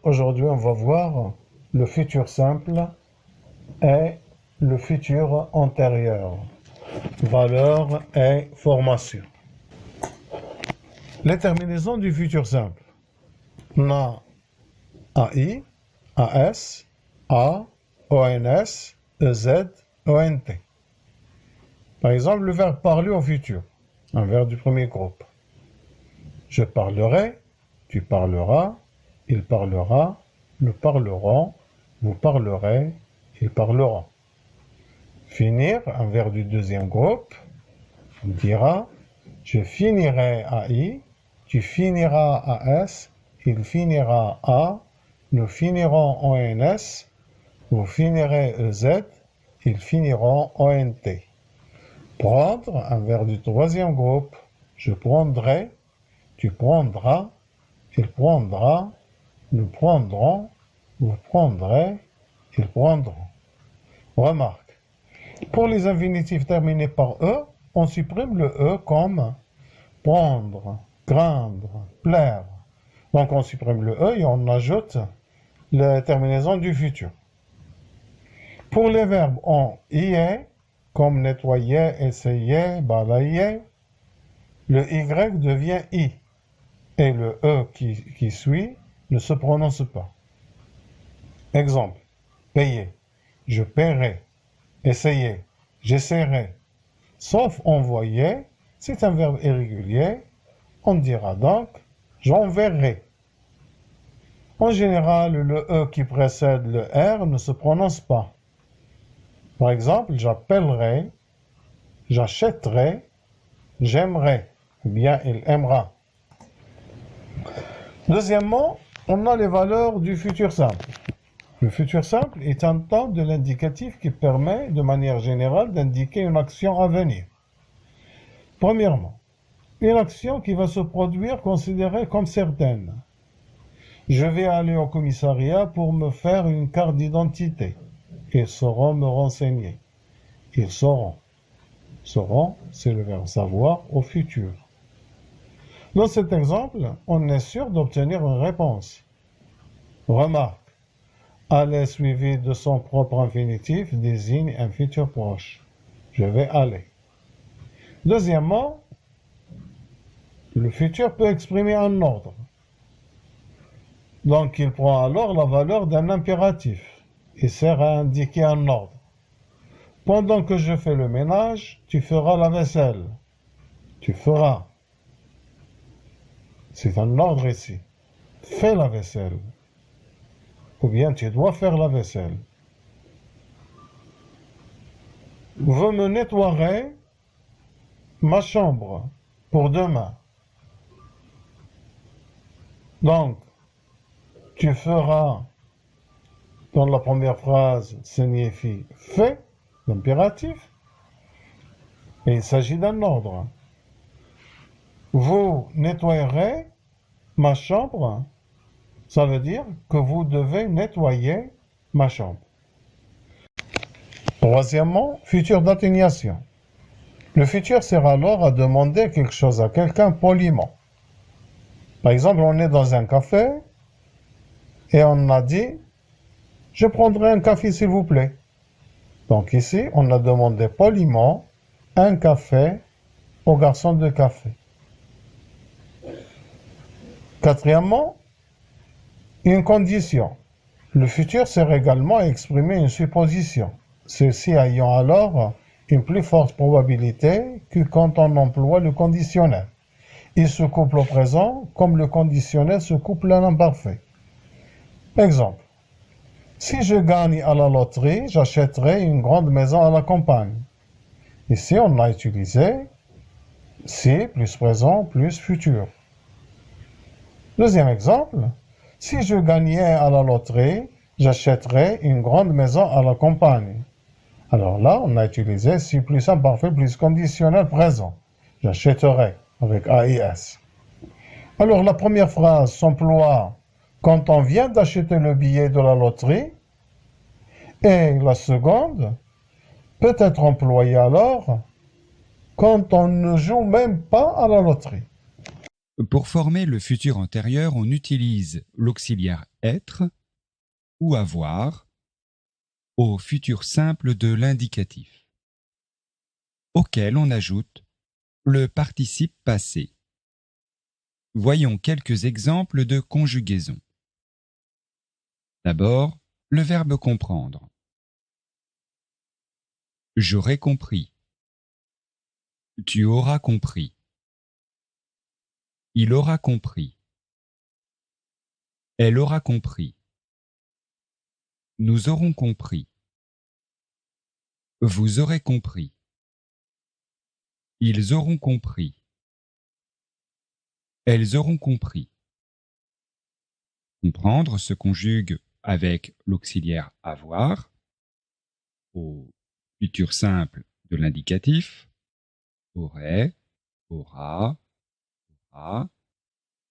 Aujourd'hui, on va voir le futur simple et le futur antérieur, valeur et formation. Les terminaisons du futur simple. On a AI, AS, A, ONS, EZ, ONT. Par exemple, le verbe parler au futur, un verbe du premier groupe. Je parlerai, tu parleras, il parlera, nous parlerons, vous parlerez, ils parleront. Finir, un verbe du deuxième groupe, on dira, je finirai à I, tu finiras à S, il finira à, nous finirons ONS, vous finirez EZ, ils finiront ONT. Prendre, un verbe du troisième groupe, je prendrai, tu prendras, il prendra, nous prendrons, vous prendrez, ils prendront. Remarque, pour les infinitifs terminés par E, on supprime le E comme prendre, craindre, plaire. Donc on supprime le E et on ajoute les terminaisons du futur. Pour les verbes en IE, comme nettoyer, essayer, balayer, le Y devient I et le E qui suit ne se prononce pas. Exemple, payer, je paierai, essayer, j'essaierai. Sauf envoyer, c'est un verbe irrégulier, on dira donc j'enverrai. En général, le E qui précède le R ne se prononce pas. Par exemple, j'appellerai, j'achèterai, j'aimerai, ou bien il aimera. Deuxièmement, on a les valeurs du futur simple. Le futur simple est un temps de l'indicatif qui permet, de manière générale, d'indiquer une action à venir. Premièrement, une action qui va se produire considérée comme certaine. Je vais aller au commissariat pour me faire une carte d'identité. Ils sauront me renseigner. Ils sauront. Sauront, c'est le verbe savoir au futur. Dans cet exemple, on est sûr d'obtenir une réponse. Remarque, aller suivi de son propre infinitif désigne un futur proche. Je vais aller. Deuxièmement, le futur peut exprimer un ordre. Donc il prend alors la valeur d'un impératif et sert à indiquer un ordre. Pendant que je fais le ménage, tu feras la vaisselle. Tu feras. C'est un ordre ici. Fais la vaisselle. Ou bien tu dois faire la vaisselle. Vous me nettoierez ma chambre pour demain. Donc, tu feras, dans la première phrase, signifie fais, l'impératif, et il s'agit d'un ordre. Vous nettoyerez ma chambre, ça veut dire que vous devez nettoyer ma chambre. Troisièmement, futur d'atténuation. Le futur sert alors à demander quelque chose à quelqu'un poliment. Par exemple, on est dans un café et on a dit « Je prendrai un café s'il vous plaît ». Donc ici, on a demandé poliment un café au garçon de café. Quatrièmement, une condition. Le futur sert également à exprimer une supposition, ceci ayant alors une plus forte probabilité que quand on emploie le conditionnel. Il se couple au présent comme le conditionnel se couple à l'imparfait. Exemple. Si je gagne à la loterie, j'achèterai une grande maison à la campagne. Ici, on a utilisé si plus présent plus futur. Deuxième exemple. Si je gagnais à la loterie, j'achèterais une grande maison à la campagne. Alors là, on a utilisé si plus imparfait plus conditionnel présent. J'achèterai avec AIS. Alors la première phrase s'emploie quand on vient d'acheter le billet de la loterie et la seconde peut être employée alors quand on ne joue même pas à la loterie. Pour former le futur antérieur, on utilise l'auxiliaire être ou avoir au futur simple de l'indicatif, auquel on ajoute le participe passé. Voyons quelques exemples de conjugaison. D'abord, le verbe comprendre. J'aurais compris. Tu auras compris. Il aura compris. Elle aura compris. Nous aurons compris. Vous aurez compris. Ils auront compris. Elles auront compris. Comprendre se conjugue avec l'auxiliaire avoir au futur simple de l'indicatif, aurait, aura, aura,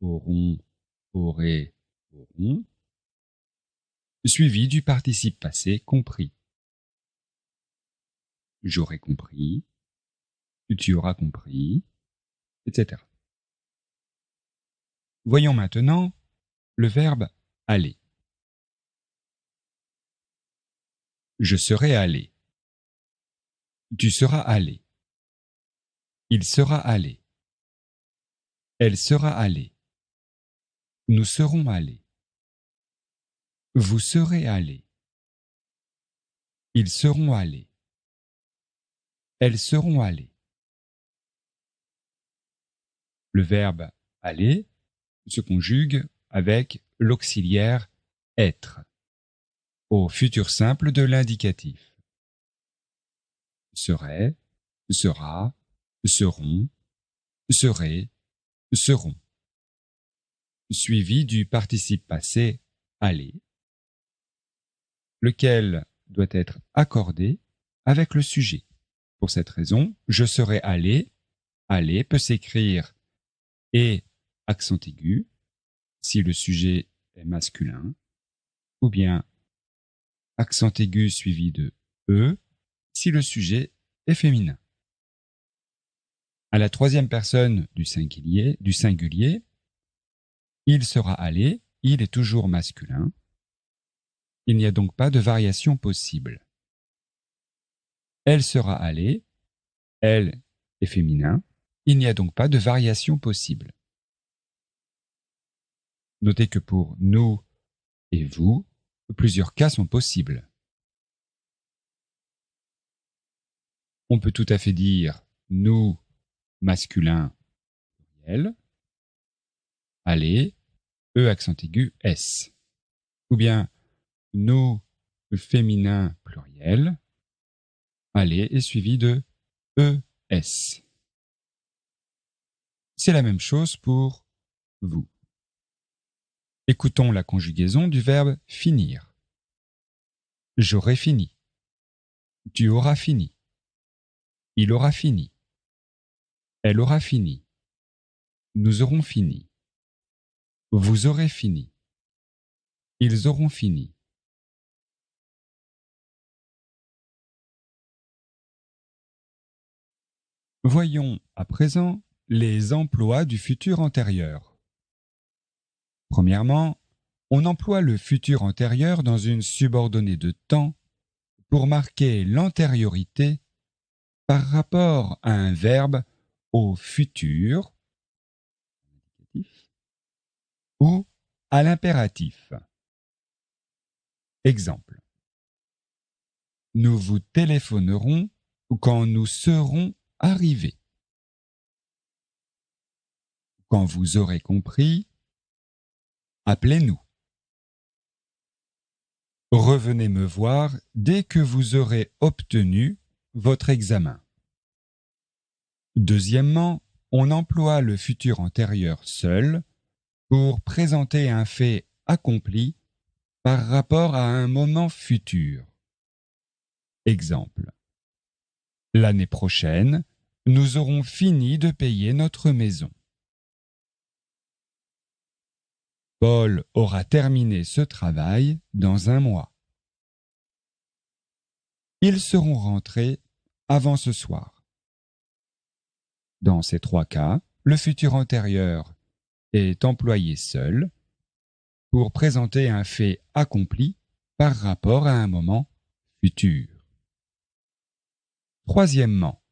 auront, auraient, auront, suivi du participe passé compris. J'aurais compris, tu auras compris, etc. Voyons maintenant le verbe aller. Je serai allé. Tu seras allé. Il sera allé. Elle sera allée. Nous serons allés. Vous serez allés. Ils seront allés. Elles seront allées. Le verbe aller se conjugue avec l'auxiliaire être au futur simple de l'indicatif. Serait, sera, seront, seraient, seront. Suivi du participe passé aller, lequel doit être accordé avec le sujet. Pour cette raison, je serai allé. Aller peut s'écrire et accent aigu si le sujet est masculin, ou bien accent aigu suivi de e si le sujet est féminin. À la troisième personne du singulier, il sera allé, il est toujours masculin. Il n'y a donc pas de variation possible. Elle sera allée, elle est féminin. Il n'y a donc pas de variation possible. Notez que pour nous et vous, plusieurs cas sont possibles. On peut tout à fait dire nous, masculin, pluriel, aller, e accent aigu, s. Ou bien nous, féminin, pluriel, aller est suivi de es. C'est la même chose pour vous. Écoutons la conjugaison du verbe finir. J'aurai fini. Tu auras fini. Il aura fini. Elle aura fini. Nous aurons fini. Vous aurez fini. Ils auront fini. Voyons à présent les emplois du futur antérieur. Premièrement, on emploie le futur antérieur dans une subordonnée de temps pour marquer l'antériorité par rapport à un verbe au futur ou à l'impératif. Exemple. Nous vous téléphonerons quand nous serons arrivés. Quand vous aurez compris, appelez-nous. Revenez me voir dès que vous aurez obtenu votre examen. Deuxièmement, on emploie le futur antérieur seul pour présenter un fait accompli par rapport à un moment futur. Exemple. L'année prochaine, nous aurons fini de payer notre maison. Paul aura terminé ce travail dans 1 mois. Ils seront rentrés avant ce soir. Dans ces 3 cas, le futur antérieur est employé seul pour présenter un fait accompli par rapport à un moment futur. Troisièmement,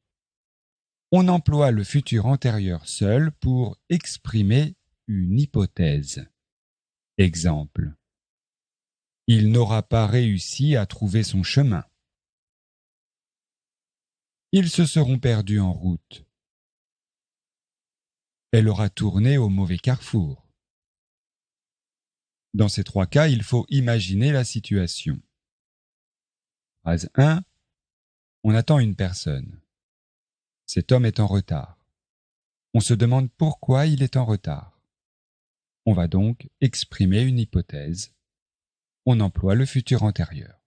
on emploie le futur antérieur seul pour exprimer une hypothèse. Exemple. Il n'aura pas réussi à trouver son chemin. Ils se seront perdus en route. Elle aura tourné au mauvais carrefour. Dans ces trois cas, il faut imaginer la situation. Phrase 1. On attend une personne. Cet homme est en retard. On se demande pourquoi il est en retard. On va donc exprimer une hypothèse. On emploie le futur antérieur.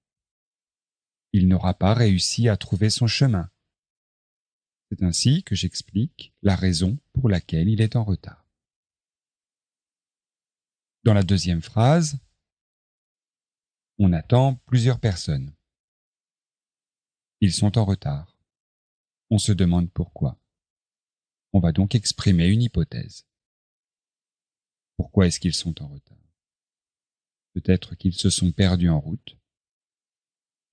Il n'aura pas réussi à trouver son chemin. C'est ainsi que j'explique la raison pour laquelle il est en retard. Dans la deuxième phrase, on attend plusieurs personnes. Ils sont en retard. On se demande pourquoi. On va donc exprimer une hypothèse. Pourquoi est-ce qu'ils sont en retard? Peut-être qu'ils se sont perdus en route.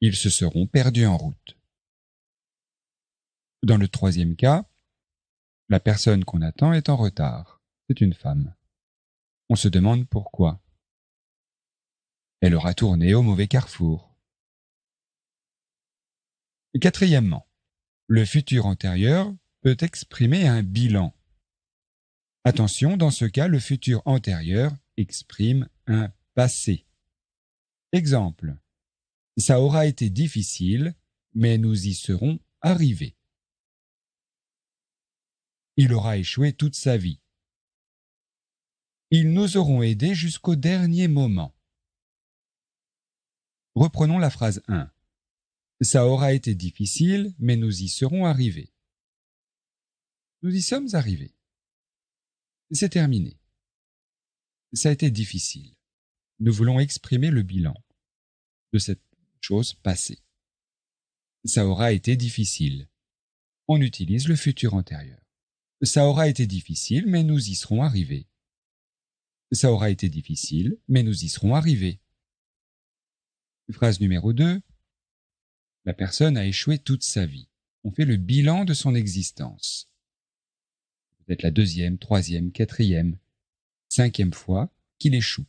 Ils se seront perdus en route. Dans le troisième cas, la personne qu'on attend est en retard. C'est une femme. On se demande pourquoi. Elle aura tourné au mauvais carrefour. Et quatrièmement, le futur antérieur peut exprimer un bilan. Attention, dans ce cas, le futur antérieur exprime un passé. Exemple. Ça aura été difficile, mais nous y serons arrivés. Il aura échoué toute sa vie. Ils nous auront aidés jusqu'au dernier moment. Reprenons la phrase 1. Ça aura été difficile, mais nous y serons arrivés. Nous y sommes arrivés. C'est terminé. Ça a été difficile. Nous voulons exprimer le bilan de cette chose passée. Ça aura été difficile. On utilise le futur antérieur. Ça aura été difficile, mais nous y serons arrivés. Ça aura été difficile, mais nous y serons arrivés. Phrase numéro 2. La personne a échoué toute sa vie. On fait le bilan de son existence. Peut-être la deuxième, troisième, quatrième, cinquième fois qu'il échoue.